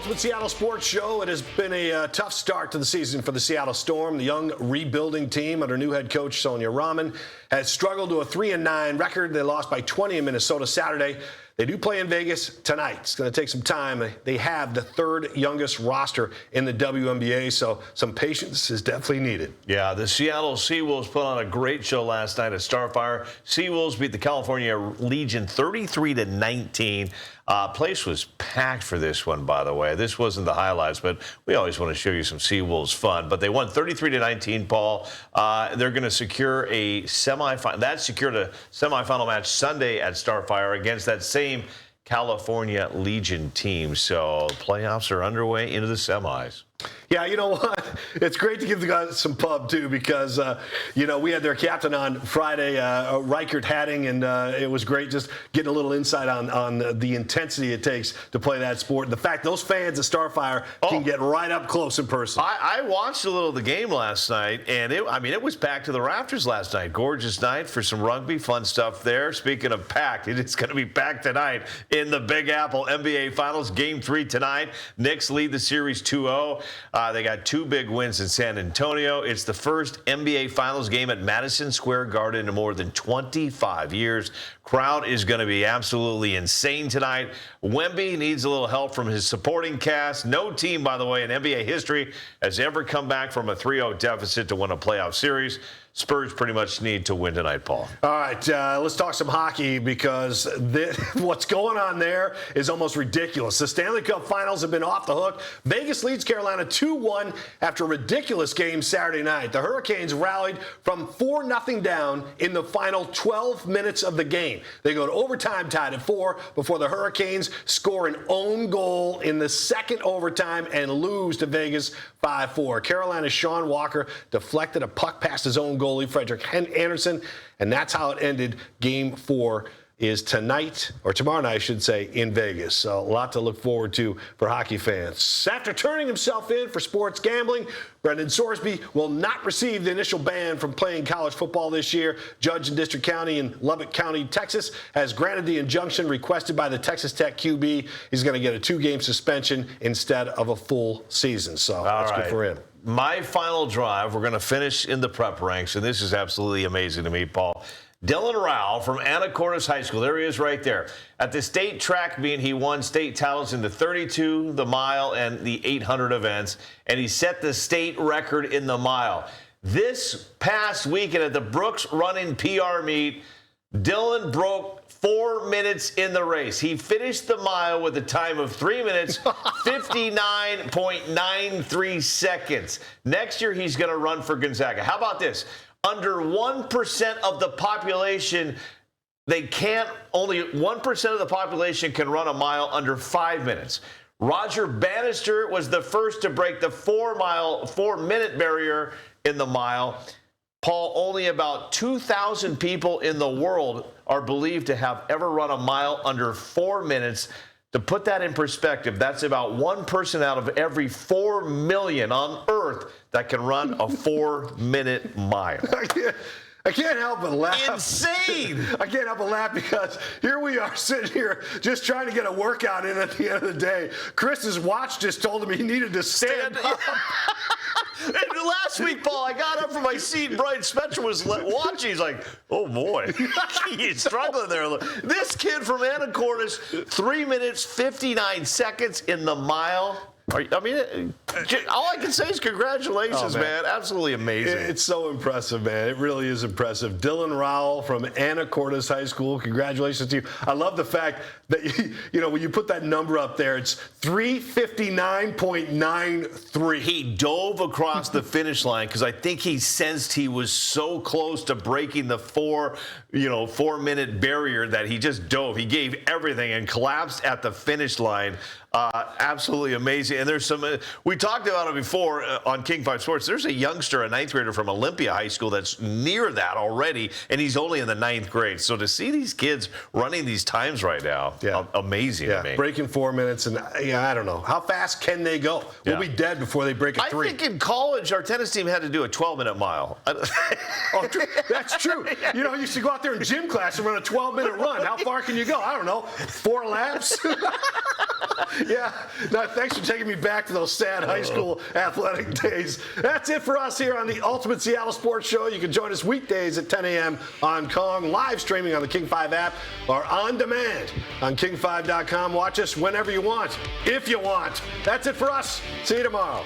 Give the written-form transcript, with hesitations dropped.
Ultimate Seattle Sports Show. It has been a tough start to the season for the Seattle Storm. The young rebuilding team under new head coach Sonia Rahman has struggled to a 3-9 record. They lost by 20 in Minnesota Saturday. They do play in Vegas tonight. It's going to take some time. They have the third youngest roster in the WNBA, so some patience is definitely needed. Yeah, the Seattle Seawolves put on a great show last night at Starfire. Seawolves beat the California Legion 33-19. Place was packed for this one, by the way. This wasn't the highlights, but we always want to show you some Seawolves fun. But they won 33-19, Paul. They're going to secure a semifinal. That secured a semifinal match Sunday at Starfire against that same California Legion team. So playoffs are underway into the semis. Yeah, you know what? It's great to give the guys some pub, too, because, we had their captain on Friday, Reichert Hadding, and it was great just getting a little insight on the intensity it takes to play that sport. And the fact those fans at Starfire can get right up close in person. I watched a little of the game last night, and it was packed to the rafters last night. Gorgeous night for some rugby, fun stuff there. Speaking of packed, it's going to be packed tonight in the Big Apple NBA Finals. Game 3 tonight. Knicks lead the series 2-0. They got 2 big wins in San Antonio. It's the first NBA Finals game at Madison Square Garden in more than 25 years. Crowd is going to be absolutely insane tonight. Wemby needs a little help from his supporting cast. No team, by the way, in NBA history has ever come back from a 3-0 deficit to win a playoff series. Spurs pretty much need to win tonight, Paul. All right, let's talk some hockey because what's going on there is almost ridiculous. The Stanley Cup Finals have been off the hook. Vegas leads Carolina 2-1 after a ridiculous game Saturday night. The Hurricanes rallied from 4-0 down in the final 12 minutes of the game. They go to overtime tied at 4 before the Hurricanes score an own goal in the second overtime and lose to Vegas 5-4. Carolina's Sean Walker deflected a puck past his own goalie, Frederick Anderson, and that's how it ended. Game 4 is tonight, or tomorrow night, I should say, in Vegas. So a lot to look forward to for hockey fans. After turning himself in for sports gambling, Brendan Sorsby will not receive the initial ban from playing college football this year. Judge in District County in Lubbock County, Texas, has granted the injunction requested by the Texas Tech QB. He's going to get a 2-game suspension instead of a full season. So that's good for him. My final drive, we're going to finish in the prep ranks, and this is absolutely amazing to me, Paul. Dylan Rowell from Anacortes High School, there he is right there. At the state track meet, he won state titles in the 32, the mile, and the 800 events, and he set the state record in the mile. This past weekend at the Brooks Running PR meet, Dylan broke 4 minutes in the race. He finished the mile with a time of 3 minutes, 59.93 seconds. Next year, he's going to run for Gonzaga. How about this? Under 1% of the population, only 1% of the population can run a mile under 5 minutes. Roger Bannister was the first to break the 4-minute barrier in the mile. Paul, only about 2,000 people in the world are believed to have ever run a mile under 4 minutes. To put that in perspective, that's about one person out of every 4 million on Earth that can run a 4-minute mile. I can't help but laugh. Insane! I can't help but laugh because here we are sitting here just trying to get a workout in at the end of the day. Chris's watch just told him he needed to stand up. And last week, Paul, I got up from my seat and Brian Spencer was watching. He's like, oh, boy. He's struggling there. This kid from Anacortes, 3 minutes, 59 seconds in the mile. All I can say is congratulations, man. Absolutely amazing. It's so impressive, man. It really is impressive. Dylan Rowell from Anacortes High School, congratulations to you. I love the fact that, when you put that number up there, it's 3:59.93. He dove across the finish line because I think he sensed he was so close to breaking the 4-minute barrier that he just dove. He gave everything and collapsed at the finish line. Absolutely amazing. And there's some, we talked about it before on King 5 Sports. There's a youngster, a 9th grader from Olympia High School that's near that already, and he's only in the 9th grade. So to see these kids running these times right now, amazing to me. Breaking 4 minutes, and I don't know. How fast can they go? We'll be dead before they break a 3. I think in college, our tennis team had to do a 12-minute mile. Oh, that's true. You used to go out there in gym class and run a 12-minute run. How far can you go? I don't know. 4 laps? Yeah. No, thanks for taking me back to those sad high school athletic days. That's it for us here on the Ultimate Seattle Sports Show. You can join us weekdays at 10 a.m. on Kong, live streaming on the King 5 app, or on demand on king5.com. Watch us whenever you want, if you want. That's it for us. See you tomorrow.